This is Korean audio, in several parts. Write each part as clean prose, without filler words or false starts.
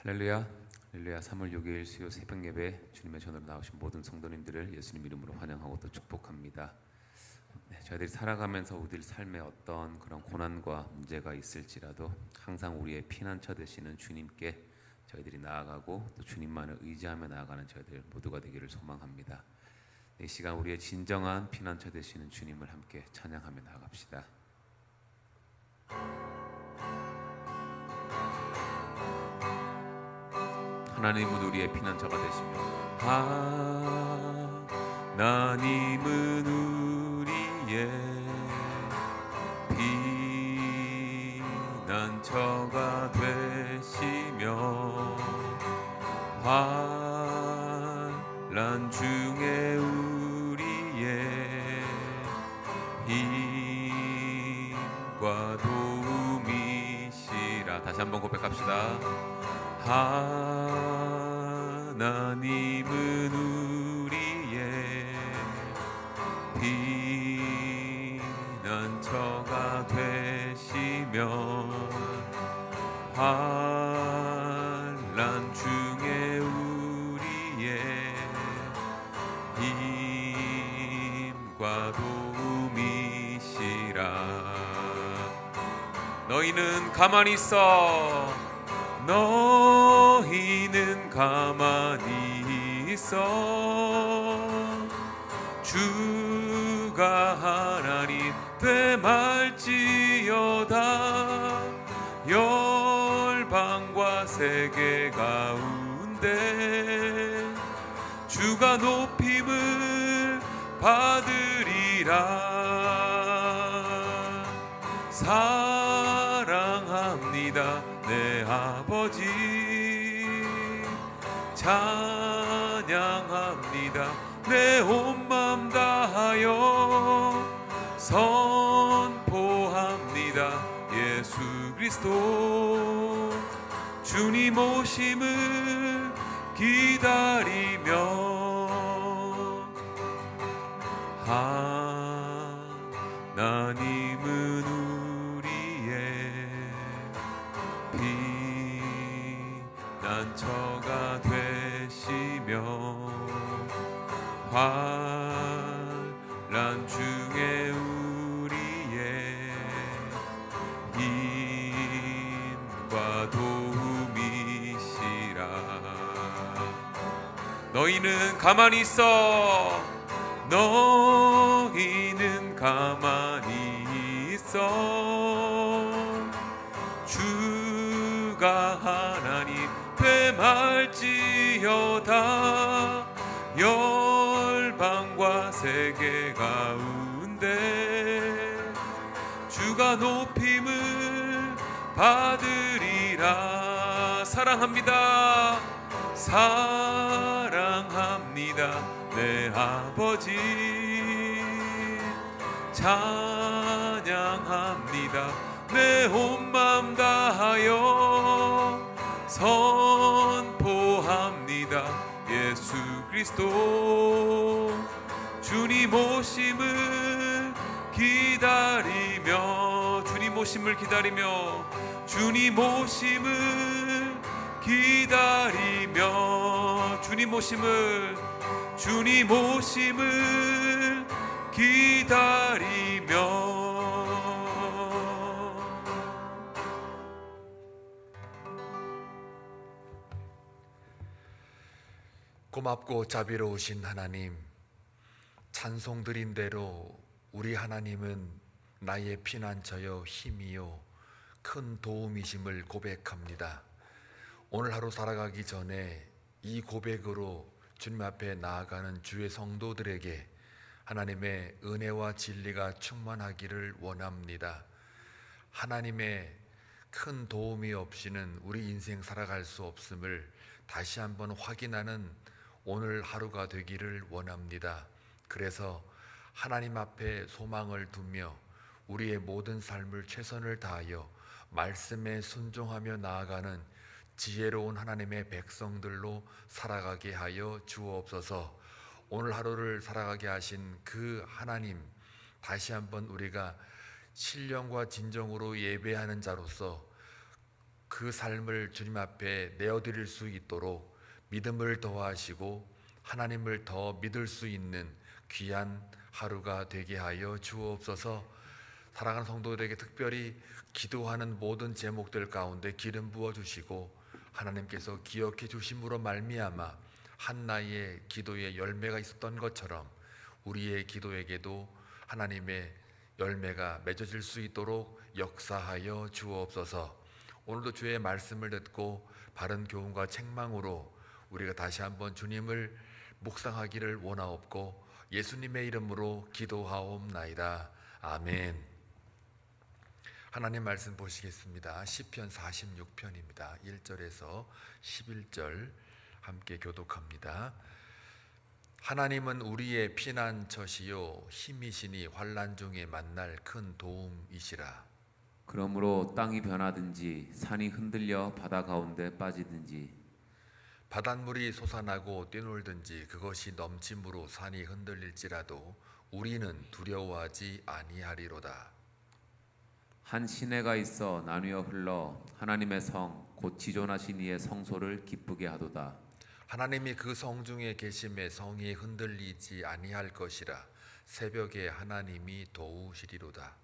할렐루야. 할렐루야. 3월 6일 수요 새벽 예배 주님의 전으로 나오신 모든 성도님들을 예수님 이름으로 환영하고 또 축복합니다. 저희들이 살아가면서 우리 삶에 어떤 그런 고난과 문제가 있을지라도 항상 우리의 피난처 되시는 주님께 저희들이 나아가고 또 주님만을 의지하며 나아가는 저희들 모두가 되기를 소망합니다. 이 시간 우리의 진정한 피난처 되시는 주님을 함께 찬양하며 나아갑시다. 하나님은 우리의 피난처가 되시며 하나님은 우리의 피난처가 되시며 환난 중에 우리의 힘과 도움이시라. 다시 한번 고백합시다. 하나님은 우리의 피난처가 되시며 환난 중에 우리의 힘과 도움이시라. 너희는 가만히 있어. 너희는 가만히 있어. 주가 하나님 되말지어다. 열방과 세계 가운데 주가 높임을 받으리라. 사랑합니다 내 아버지. 찬양합니다 내 온 맘 다하여. 선포합니다 예수 그리스도. 주님 오심을 기다리며 하나님은 피난처가 되시며 환난 중에 우리의 힘과 도움이시라. 너희는 가만히 있어. 너희는 가만히 있어. 주가 하나님 되말지어다. 열방과 세계 가운데 주가 높임을 받으리라. 사랑합니다. 사랑합니다 내 아버지. 찬양합니다 내 온 맘 다하여. 선포합니다 예수 그리스도. 주님 오심을 기다리며. 주님 오심을 기다리며. 주님 오심을 기다리며. 주님 오심을. 주님 오심을 기다리며. 고맙고 자비로우신 하나님, 찬송드린 대로 우리 하나님은 나의 피난처여 힘이요 큰 도움이심을 고백합니다. 오늘 하루 살아가기 전에 이 고백으로 주님 앞에 나아가는 주의 성도들에게 하나님의 은혜와 진리가 충만하기를 원합니다. 하나님의 큰 도움이 없이는 우리 인생 살아갈 수 없음을 다시 한번 확인하는 오늘 하루가 되기를 원합니다. 그래서 하나님 앞에 소망을 두며 우리의 모든 삶을 최선을 다하여 말씀에 순종하며 나아가는 지혜로운 하나님의 백성들로 살아가게 하여 주옵소서. 오늘 하루를 살아가게 하신 그 하나님, 다시 한번 우리가 신령과 진정으로 예배하는 자로서 그 삶을 주님 앞에 내어드릴 수 있도록 믿음을 더하시고 하나님을 더 믿을 수 있는 귀한 하루가 되게 하여 주옵소서. 사랑하는 성도들에게 특별히 기도하는 모든 제목들 가운데 기름 부어 주시고 하나님께서 기억해 주심으로 말미암아 한나의 기도에 열매가 있었던 것처럼 우리의 기도에게도 하나님의 열매가 맺어질 수 있도록 역사하여 주옵소서. 오늘도 주의 말씀을 듣고 바른 교훈과 책망으로 우리가 다시 한번 주님을 묵상하기를 원하옵고 예수님의 이름으로 기도하옵나이다. 아멘. 하나님 말씀 보시겠습니다. 시편 46편입니다. 1절에서 11절 함께 교독합니다. 하나님은 우리의 피난처시요 힘이시니 환난 중에 만날 큰 도움이시라. 그러므로 땅이 변하든지 산이 흔들려 바다 가운데 빠지든지 바닷물이 솟아나고 뛰놀든지 그것이 넘침으로 산이 흔들릴지라도 우리는 두려워하지 아니하리로다. 한 시내가 있어 나뉘어 흘러 하나님의 성 곧 지존하신 이의 성소를 기쁘게 하도다. 하나님이 그 성중에 계심에 성이 흔들리지 아니할 것이라. 새벽에 하나님이 도우시리로다.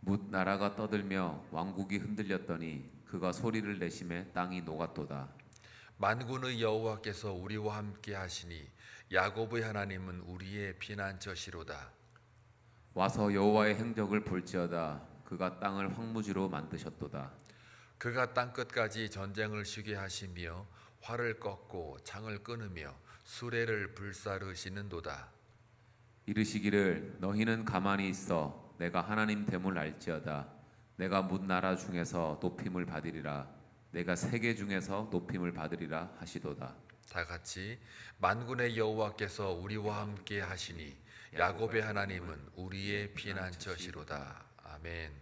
뭇 나라가 떠들며 왕국이 흔들렸더니 그가 소리를 내심에 땅이 녹았도다. 만군의 여호와께서 우리와 함께 하시니 야곱의 하나님은 우리의 피난처시로다. 와서 여호와의 행적을 볼지어다. 그가 땅을 황무지로 만드셨도다. 그가 땅끝까지 전쟁을 쉬게 하시며 활을 꺾고 창을 끊으며 수레를 불사르시는도다. 이르시기를 너희는 가만히 있어 내가 하나님 됨을 알지어다. 내가 뭇 나라 중에서 높임을 받으리라. 내가 세계 중에서 높임을 받으리라 하시도다. 다 같이 만군의 여호와께서 우리와 함께 하시니 야곱의 하나님은 우리의 피난처시로다. 아멘.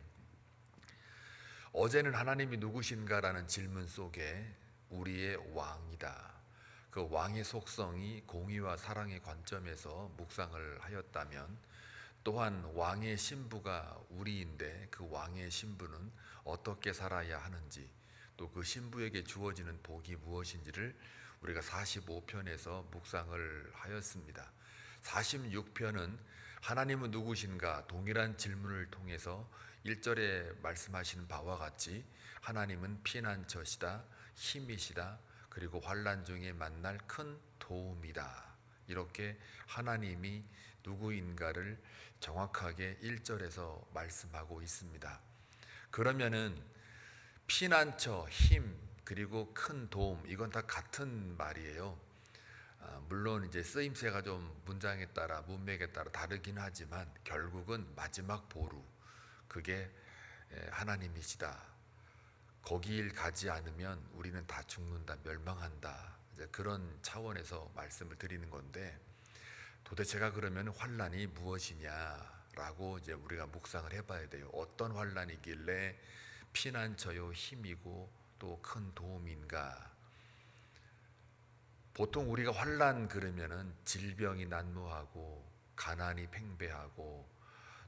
어제는 하나님이 누구신가라는 질문 속에 우리의 왕이다, 그 왕의 속성이 공의와 사랑의 관점에서 묵상을 하였다면, 또한 왕의 신부가 우리인데 그 왕의 신부는 어떻게 살아야 하는지, 또 그 신부에게 주어지는 복이 무엇인지를 우리가 45편에서 묵상을 하였습니다. 46편은 하나님은 누구신가 동일한 질문을 통해서 1절에 말씀하신 바와 같이 하나님은 피난처시다, 힘이시다, 그리고 환난 중에 만날 큰 도움이다, 이렇게 하나님이 누구인가를 정확하게 1절에서 말씀하고 있습니다. 그러면은 피난처, 힘, 그리고 큰 도움, 이건 다 같은 말이에요. 물론 이제 쓰임새가 좀 문장에 따라 문맥에 따라 다르긴 하지만 결국은 마지막 보루, 그게 하나님이시다. 거길 가지 않으면 우리는 다 죽는다, 멸망한다, 이제 그런 차원에서 말씀을 드리는 건데, 도대체가 그러면 환난이 무엇이냐라고 이제 우리가 묵상을 해봐야 돼요. 어떤 환난이길래 피난처요 힘이고 또 큰 도움인가? 보통 우리가 환난 그러면은 질병이 난무하고 가난이 팽배하고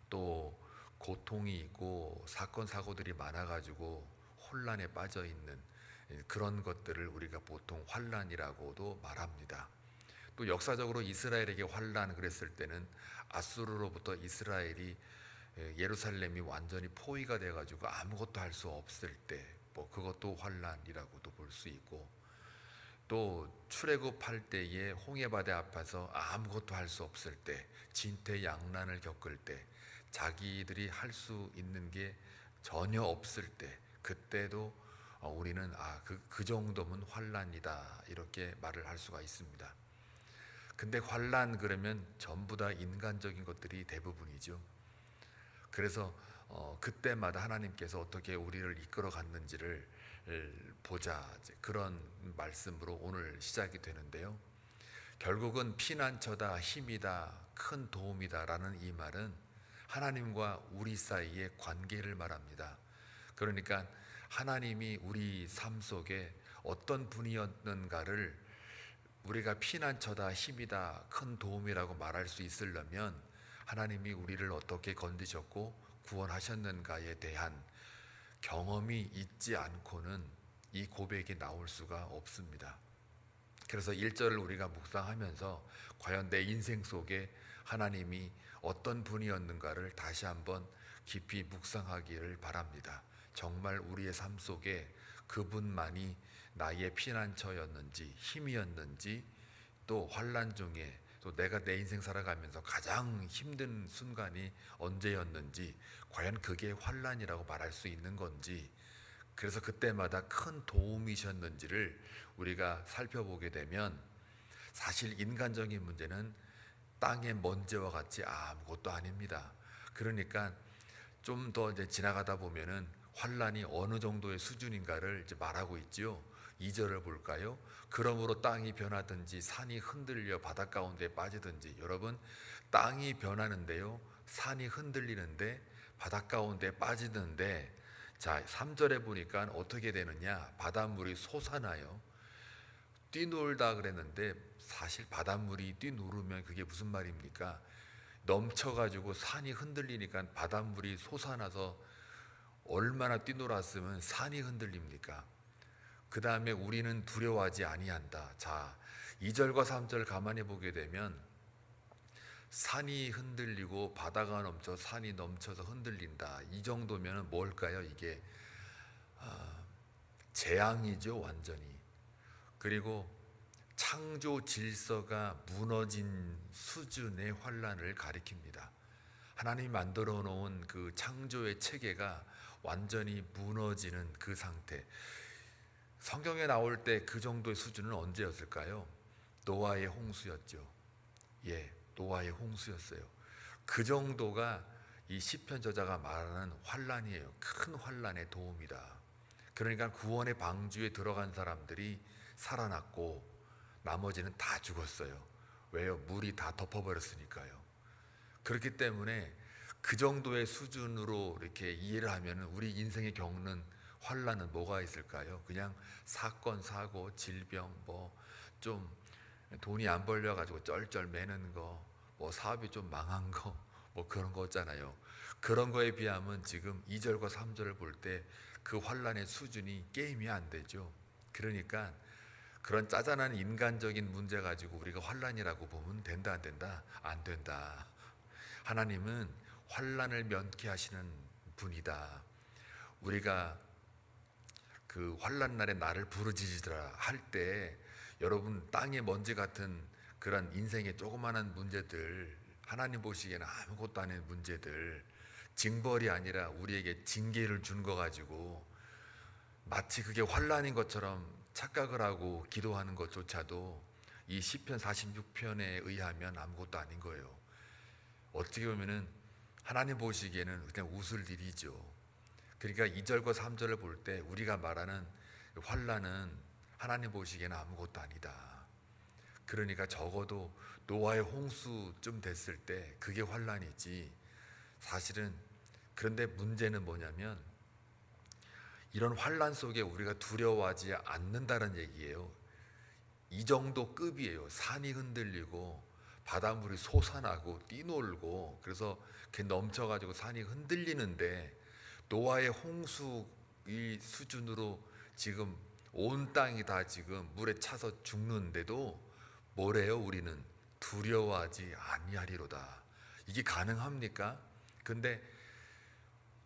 또 고통이 있고 사건 사고들이 많아가지고 혼란에 빠져 있는 그런 것들을 우리가 보통 환난이라고도 말합니다. 또 역사적으로 이스라엘에게 환난 그랬을 때는 아수르로부터 이스라엘이 예루살렘이 완전히 포위가 돼가지고 아무것도 할 수 없을 때, 뭐 그것도 환난이라고도 볼 수 있고, 또 출애굽할 때에 홍해바다 앞에서 아무것도 할 수 없을 때, 진퇴양난을 겪을 때, 자기들이 할 수 있는 게 전혀 없을 때, 그때도 우리는 그 정도면 환난이다, 이렇게 말을 할 수가 있습니다. 근데 환난 그러면 전부 다 인간적인 것들이 대부분이죠. 그래서 그때마다 하나님께서 어떻게 우리를 이끌어 갔는지를 보자, 그런 말씀으로 오늘 시작이 되는데요. 결국은 피난처다, 힘이다, 큰 도움이다 라는 이 말은 하나님과 우리 사이의 관계를 말합니다. 그러니까 하나님이 우리 삶 속에 어떤 분이었는가를 우리가 피난처다, 힘이다, 큰 도움이라고 말할 수 있으려면 하나님이 우리를 어떻게 건지셨고 구원하셨는가에 대한 경험이 있지 않고는 이 고백이 나올 수가 없습니다. 그래서 1절을 우리가 묵상하면서 과연 내 인생 속에 하나님이 어떤 분이었는가를 다시 한번 깊이 묵상하기를 바랍니다. 정말 우리의 삶 속에 그분만이 나의 피난처였는지 힘이었는지, 또 환난 중에 또 내가 내 인생 살아가면서 가장 힘든 순간이 언제였는지, 과연 그게 환난이라고 말할 수 있는 건지, 그래서 그때마다 큰 도움이셨는지를 우리가 살펴보게 되면, 사실 인간적인 문제는 땅의 먼지와 같이 아무것도 아닙니다. 그러니까 좀 더 이제 지나가다 보면은 환란이 어느 정도의 수준인가를 이제 말하고 있지요. 2절을 볼까요? 그러므로 땅이 변하든지 산이 흔들려 바닷 가운데 빠지든지. 여러분, 땅이 변하는데요, 산이 흔들리는데 바닷 가운데 빠지는데, 자 3절에 보니까 어떻게 되느냐, 바닷물이 솟아나요. 뛰놀다 그랬는데 사실 바닷물이 뛰노르면 그게 무슨 말입니까? 넘쳐가지고 산이 흔들리니까 바닷물이 솟아나서 얼마나 뛰놀았으면 산이 흔들립니까? 그 다음에 우리는 두려워하지 아니한다. 자 2절과 3절 가만히 보게 되면 산이 흔들리고 바다가 넘쳐 산이 넘쳐서 흔들린다. 이 정도면 뭘까요? 이게 재앙이죠, 완전히. 그리고 창조 질서가 무너진 수준의 환란을 가리킵니다. 하나님이 만들어 놓은 그 창조의 체계가 완전히 무너지는 그 상태. 성경에 나올 때 그 정도의 수준은 언제였을까요? 노아의 홍수였죠. 예, 노아의 홍수였어요. 그 정도가 이 시편 저자가 말하는 환란이에요. 큰 환란의 도움이다. 그러니까 구원의 방주에 들어간 사람들이 살아났고 나머지는 다 죽었어요. 왜요? 물이 다 덮어버렸으니까요. 그렇기 때문에 그 정도의 수준으로 이렇게 이해를 하면 우리 인생에 겪는 환란은 뭐가 있을까요? 그냥 사건, 사고, 질병, 뭐 좀 돈이 안 벌려가지고 쩔쩔 매는 거, 뭐 사업이 좀 망한 거, 뭐 그런 거잖아요. 그런 거에 비하면 지금 2절과 3절을 볼 때 그 환란의 수준이 게임이 안 되죠. 그러니까 그런 짜잔한 인간적인 문제 가지고 우리가 환란이라고 보면 된다, 안 된다? 안 된다. 하나님은 환란을 면케하시는 분이다. 우리가 그 환란 날에 나를 부르짖으라 할 때, 여러분 땅의 먼지 같은 그런 인생의 조그마한 문제들, 하나님 보시기에는 아무것도 아닌 문제들, 징벌이 아니라 우리에게 징계를 준 거 가지고 마치 그게 환란인 것처럼 착각을 하고 기도하는 것조차도 이 시편 46편에 의하면 아무것도 아닌 거예요. 어떻게 보면은 하나님 보시기에는 그냥 웃을 일이죠. 그러니까 2절과 3절을 볼 때 우리가 말하는 환란은 하나님 보시기에는 아무것도 아니다. 그러니까 적어도 노아의 홍수쯤 됐을 때 그게 환란이지. 사실은 그런데 문제는 뭐냐면 이런 환란 속에 우리가 두려워하지 않는다는 얘기예요. 이 정도 급이에요. 산이 흔들리고 바닷물이 솟아나고 뛰놀고, 그래서 이렇게 넘쳐가지고 산이 흔들리는데 노아의 홍수의 수준으로 지금 온 땅이 다 지금 물에 차서 죽는데도 뭐래요? 우리는 두려워하지 아니하리로다. 이게 가능합니까? 근데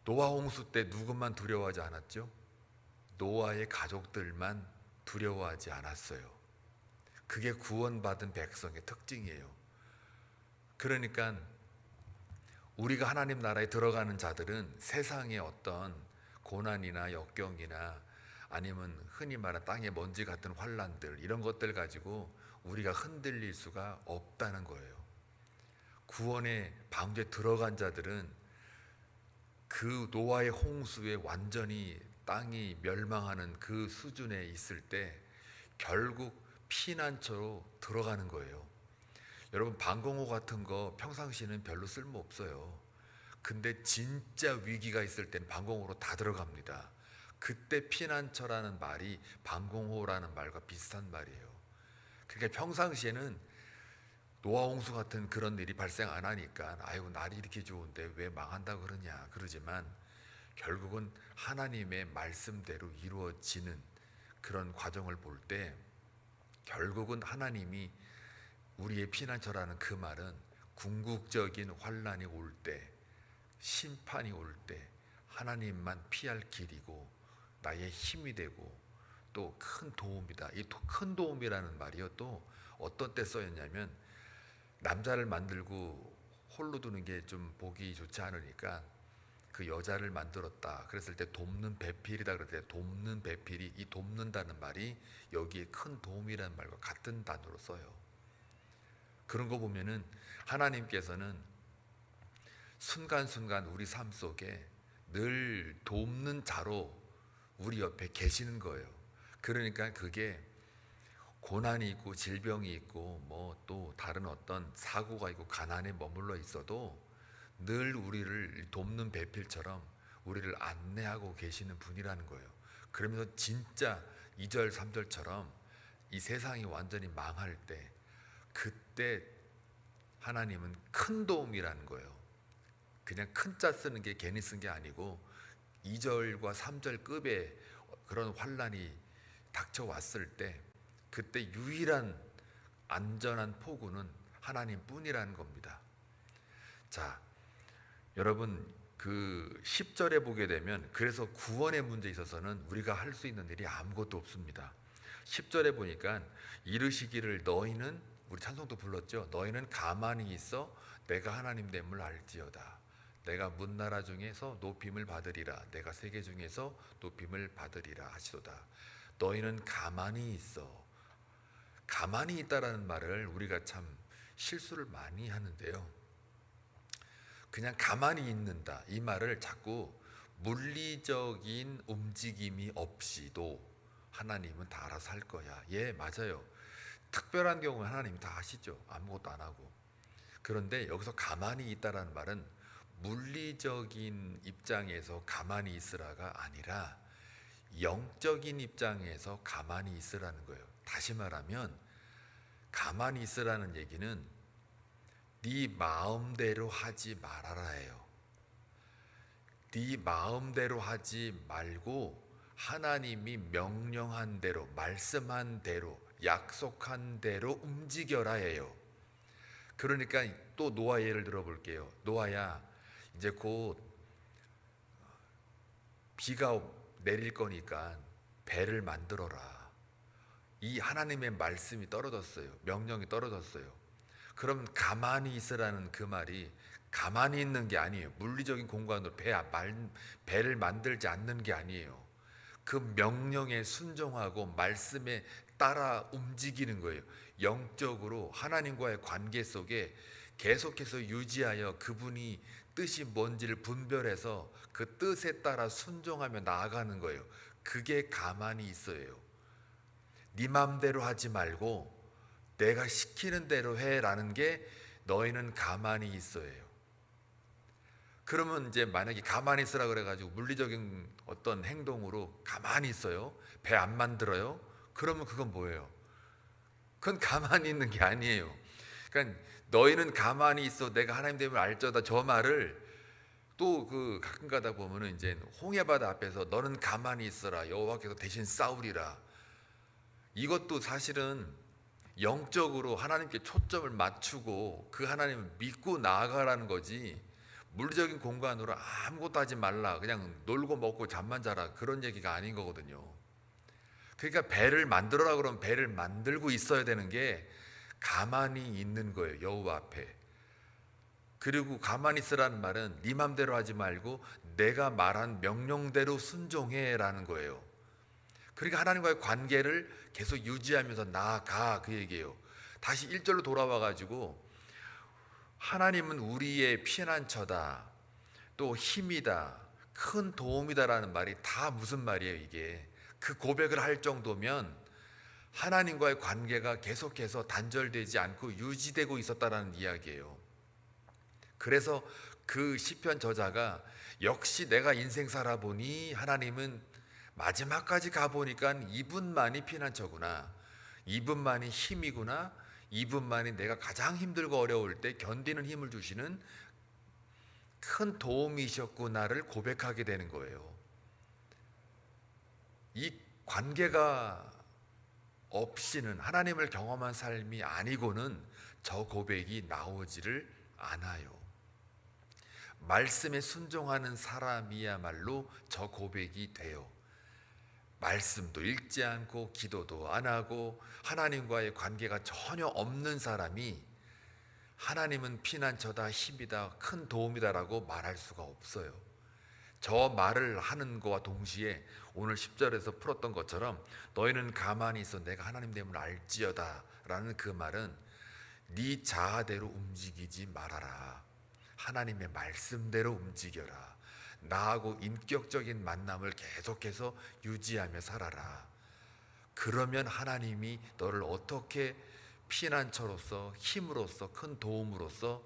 노아 홍수 때 누구만 두려워하지 않았죠? 노아의 가족들만 두려워하지 않았어요. 그게 구원받은 백성의 특징이에요. 그러니까 우리가 하나님 나라에 들어가는 자들은 세상의 어떤 고난이나 역경이나 아니면 흔히 말하는 땅의 먼지 같은 환란들, 이런 것들 가지고 우리가 흔들릴 수가 없다는 거예요. 구원의 방주에 들어간 자들은 그 노아의 홍수에 완전히 땅이 멸망하는 그 수준에 있을 때 결국 피난처로 들어가는 거예요. 여러분, 방공호 같은 거 평상시에는 별로 쓸모 없어요. 근데 진짜 위기가 있을 때는 방공호로 다 들어갑니다. 그때 피난처라는 말이 방공호라는 말과 비슷한 말이에요. 그러니까 평상시에는 노아 홍수 같은 그런 일이 발생 안 하니까 아이고 날이 이렇게 좋은데 왜 망한다 그러냐 그러지만, 결국은 하나님의 말씀대로 이루어지는 그런 과정을 볼 때 결국은 하나님이 우리의 피난처라는 그 말은 궁극적인 환난이 올 때, 심판이 올 때 하나님만 피할 길이고 나의 힘이 되고 또 큰 도움이다. 이 큰 도움이라는 말이요, 또 어떤 때 쓰였냐면 남자를 만들고 홀로 두는 게 좀 보기 좋지 않으니까 그 여자를 만들었다 그랬을 때 돕는 배필이다 그럴 때 돕는 배필이, 이 돕는다는 말이 여기에 큰 도움이라는 말과 같은 단어로 써요. 그런 거 보면은 하나님께서는 순간순간 우리 삶 속에 늘 돕는 자로 우리 옆에 계시는 거예요. 그러니까 그게 고난이 있고 질병이 있고 뭐 또 다른 어떤 사고가 있고 가난에 머물러 있어도 늘 우리를 돕는 배필처럼 우리를 안내하고 계시는 분이라는 거예요. 그러면서 진짜 2절 3절처럼 이 세상이 완전히 망할 때 그때 하나님은 큰 도움이라는 거예요. 그냥 큰 자 쓰는 게 괜히 쓴 게 아니고 2절과 3절 급의 그런 환난이 닥쳐왔을 때 그때 유일한 안전한 포구는 하나님뿐이라는 겁니다. 자, 여러분 그 10절에 보게 되면 그래서 구원의 문제에 있어서는 우리가 할 수 있는 일이 아무것도 없습니다. 10절에 보니까 이르시기를 너희는, 우리 찬송도 불렀죠. 너희는 가만히 있어 내가 하나님 됨을 알지어다. 내가 문나라 중에서 높임을 받으리라. 내가 세계 중에서 높임을 받으리라 하시도다. 너희는 가만히 있어. 가만히 있다라는 말을 우리가 참 실수를 많이 하는데요. 그냥 가만히 있는다 이 말을 자꾸 물리적인 움직임이 없이도 하나님은 다 알아서 할 거야. 예, 맞아요. 특별한 경우는 하나님이 다 하시죠. 아무것도 안 하고. 그런데 여기서 가만히 있다라는 말은 물리적인 입장에서 가만히 있으라가 아니라 영적인 입장에서 가만히 있으라는 거예요. 다시 말하면 가만히 있으라는 얘기는 네 마음대로 하지 말아라예요. 네 마음대로 하지 말고 하나님이 명령한 대로, 말씀한 대로, 약속한 대로 움직여라예요. 그러니까 또 노아 예를 들어볼게요. 노아야, 이제 곧 비가 내릴 거니까 배를 만들어라. 이 하나님의 말씀이 떨어졌어요. 명령이 떨어졌어요. 그럼 가만히 있으라는 그 말이 가만히 있는 게 아니에요. 물리적인 공간으로 배를 만들지 않는 게 아니에요. 그 명령에 순종하고 말씀에 따라 움직이는 거예요. 영적으로 하나님과의 관계 속에 계속해서 유지하여 그분이 뜻이 뭔지를 분별해서 그 뜻에 따라 순종하며 나아가는 거예요. 그게 가만히 있어요. 네 맘대로 하지 말고 내가 시키는 대로 해라는 게 너희는 가만히 있어요. 그러면 이제 만약에 가만히 있으라 그래가지고 물리적인 어떤 행동으로 가만히 있어요. 배 안 만들어요. 그러면 그건 뭐예요? 그건 가만히 있는 게 아니에요. 그러니까 너희는 가만히 있어 내가 하나님 됨을 알쩌다 저 말을 또 그 가끔 가다 보면은 이제 홍해바다 앞에서 너는 가만히 있어라 여호와께서 대신 싸우리라. 이것도 사실은 영적으로 하나님께 초점을 맞추고 그 하나님을 믿고 나아가라는 거지 물리적인 공간으로 아무것도 하지 말라 그냥 놀고 먹고 잠만 자라 그런 얘기가 아닌 거거든요. 그러니까 배를 만들어라 그러면 배를 만들고 있어야 되는 게 가만히 있는 거예요. 여호와 앞에. 그리고 가만히 있으라는 말은 네 맘대로 하지 말고 내가 말한 명령대로 순종해라는 거예요. 그러니까 하나님과의 관계를 계속 유지하면서 나아가 그 얘기예요. 다시 1절로 돌아와 가지고 하나님은 우리의 피난처다 또 힘이다 큰 도움이다라는 말이 다 무슨 말이에요. 이게 그 고백을 할 정도면 하나님과의 관계가 계속해서 단절되지 않고 유지되고 있었다라는 이야기예요. 그래서 그 시편 저자가 역시 내가 인생 살아보니 하나님은 마지막까지 가보니까 이분만이 피난처구나, 이분만이 힘이구나, 이분만이 내가 가장 힘들고 어려울 때 견디는 힘을 주시는 큰 도움이셨구나를 고백하게 되는 거예요. 이 관계가 없이는, 하나님을 경험한 삶이 아니고는 저 고백이 나오지를 않아요. 말씀에 순종하는 사람이야말로 저 고백이 돼요. 말씀도 읽지 않고 기도도 안 하고 하나님과의 관계가 전혀 없는 사람이 하나님은 피난처다, 힘이다, 큰 도움이다라고 말할 수가 없어요. 저 말을 하는 것과 동시에 오늘 10절에서 풀었던 것처럼 너희는 가만히 있어 내가 하나님 됨을 알지어다 라는 그 말은 네 자아대로 움직이지 말아라. 하나님의 말씀대로 움직여라. 나하고 인격적인 만남을 계속해서 유지하며 살아라. 그러면 하나님이 너를 어떻게 피난처로서, 힘으로서, 큰 도움으로서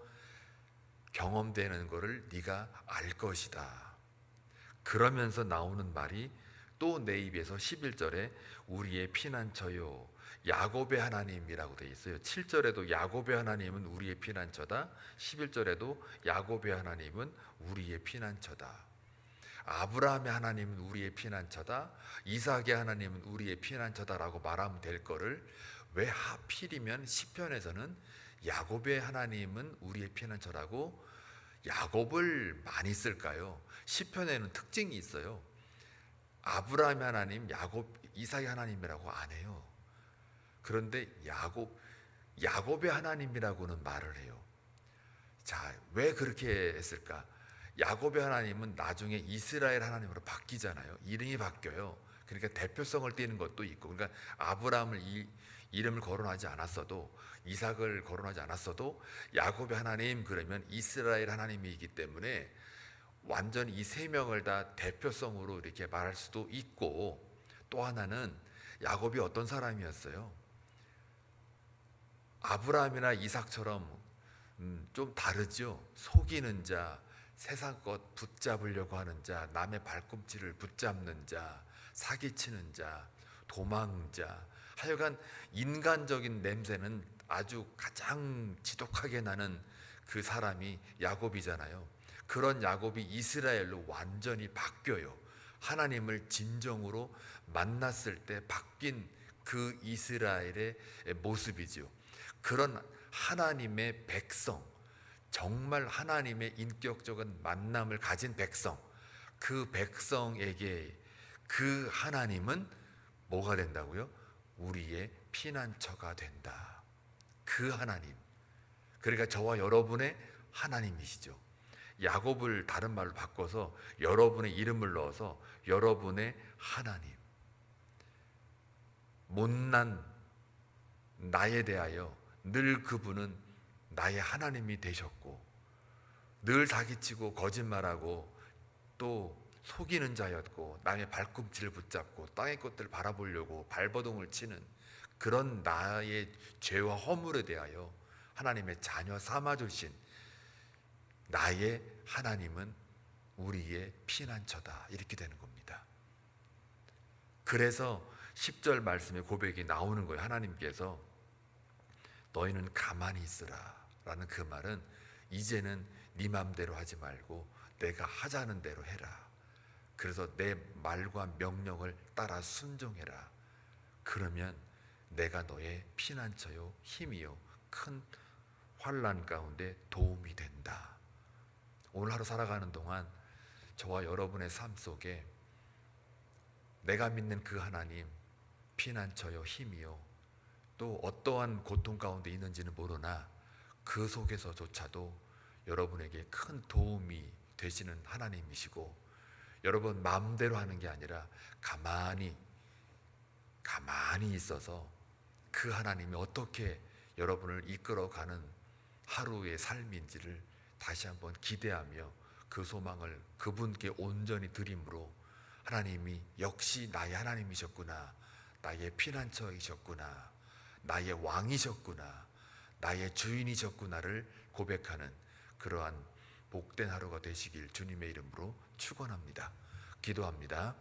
경험되는 것을 네가 알 것이다. 그러면서 나오는 말이 또 내 입에서 11절에 우리의 피난처요 야곱의 하나님이라고 되어 있어요. 7절에도 야곱의 하나님은 우리의 피난처다. 11절에도 야곱의 하나님은 우리의 피난처다. 아브라함의 하나님은 우리의 피난처다. 이삭의 하나님은 우리의 피난처다라고 말하면 될 거를 왜 하필이면 시편에서는 야곱의 하나님은 우리의 피난처라고 야곱을 많이 쓸까요? 시편에는 특징이 있어요. 아브라함의 하나님, 야곱, 이삭의 하나님이라고 안 해요. 그런데 야곱의 하나님이라고는 말을 해요. 자, 왜 그렇게 했을까? 야곱의 하나님은 나중에 이스라엘 하나님으로 바뀌잖아요. 이름이 바뀌어요. 그러니까 대표성을 띠는 것도 있고, 그러니까 아브라함을 이름을 거론하지 않았어도, 이삭을 거론하지 않았어도 야곱의 하나님 그러면 이스라엘 하나님이기 때문에 완전히 이 세 명을 다 대표성으로 이렇게 말할 수도 있고, 또 하나는 야곱이 어떤 사람이었어요? 아브라함이나 이삭처럼 좀 다르죠. 속이는 자, 세상 것 붙잡으려고 하는 자, 남의 발꿈치를 붙잡는 자, 사기치는 자, 도망자, 하여간 인간적인 냄새는 아주 가장 지독하게 나는 그 사람이 야곱이잖아요. 그런 야곱이 이스라엘로 완전히 바뀌어요. 하나님을 진정으로 만났을 때 바뀐 그 이스라엘의 모습이죠. 그런 하나님의 백성, 정말 하나님의 인격적인 만남을 가진 백성, 그 백성에게 그 하나님은 뭐가 된다고요? 우리의 피난처가 된다. 그 하나님, 그러니까 저와 여러분의 하나님이시죠. 야곱을 다른 말로 바꿔서 여러분의 이름을 넣어서 여러분의 하나님, 못난 나에 대하여 늘 그분은 나의 하나님이 되셨고, 늘 사기치고 거짓말하고 또 속이는 자였고, 남의 발꿈치를 붙잡고 땅의 것들을 바라보려고 발버둥을 치는 그런 나의 죄와 허물에 대하여 하나님의 자녀 삼아주신 나의 하나님은 우리의 피난처다, 이렇게 되는 겁니다. 그래서 10절 말씀의 고백이 나오는 거예요. 하나님께서 너희는 가만히 있으라 라는 그 말은 이제는 네 맘대로 하지 말고 내가 하자는 대로 해라. 그래서 내 말과 명령을 따라 순종해라. 그러면 내가 너의 피난처요 힘이요 큰 환난 가운데 도움이 된다. 오늘 하루 살아가는 동안 저와 여러분의 삶 속에 내가 믿는 그 하나님 피난처요 힘이요, 또 어떠한 고통 가운데 있는지는 모르나 그 속에서조차도 여러분에게 큰 도움이 되시는 하나님이시고, 여러분 마음대로 하는 게 아니라 가만히 있어서 그 하나님이 어떻게 여러분을 이끌어가는 하루의 삶인지를 다시 한번 기대하며 그 소망을 그분께 온전히 드림으로 하나님이 역시 나의 하나님이셨구나, 나의 피난처이셨구나, 나의 왕이셨구나, 나의 주인이셨구나를 고백하는 그러한 복된 하루가 되시길 주님의 이름으로 축원합니다. 기도합니다.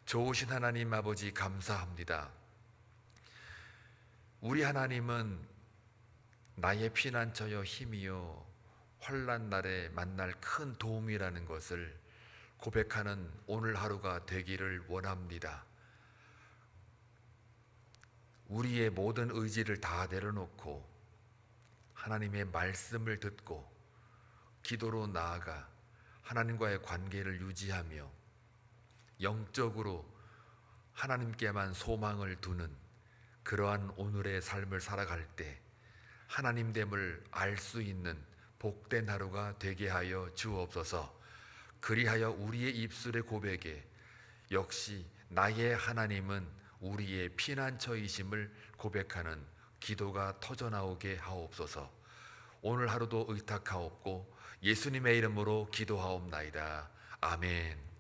좋으신 하나님 아버지 감사합니다. 우리 하나님은 나의 피난처여 힘이요 환난 날에 만날 큰 도움이라는 것을 고백하는 오늘 하루가 되기를 원합니다. 우리의 모든 의지를 다 내려놓고 하나님의 말씀을 듣고 기도로 나아가 하나님과의 관계를 유지하며 영적으로 하나님께만 소망을 두는 그러한 오늘의 삶을 살아갈 때 하나님됨을 알 수 있는 복된 하루가 되게 하여 주옵소서. 그리하여 우리의 입술의 고백에 역시 나의 하나님은 우리의 피난처이심을 고백하는 기도가 터져나오게 하옵소서. 오늘 하루도 의탁하옵고 예수님의 이름으로 기도하옵나이다. 아멘.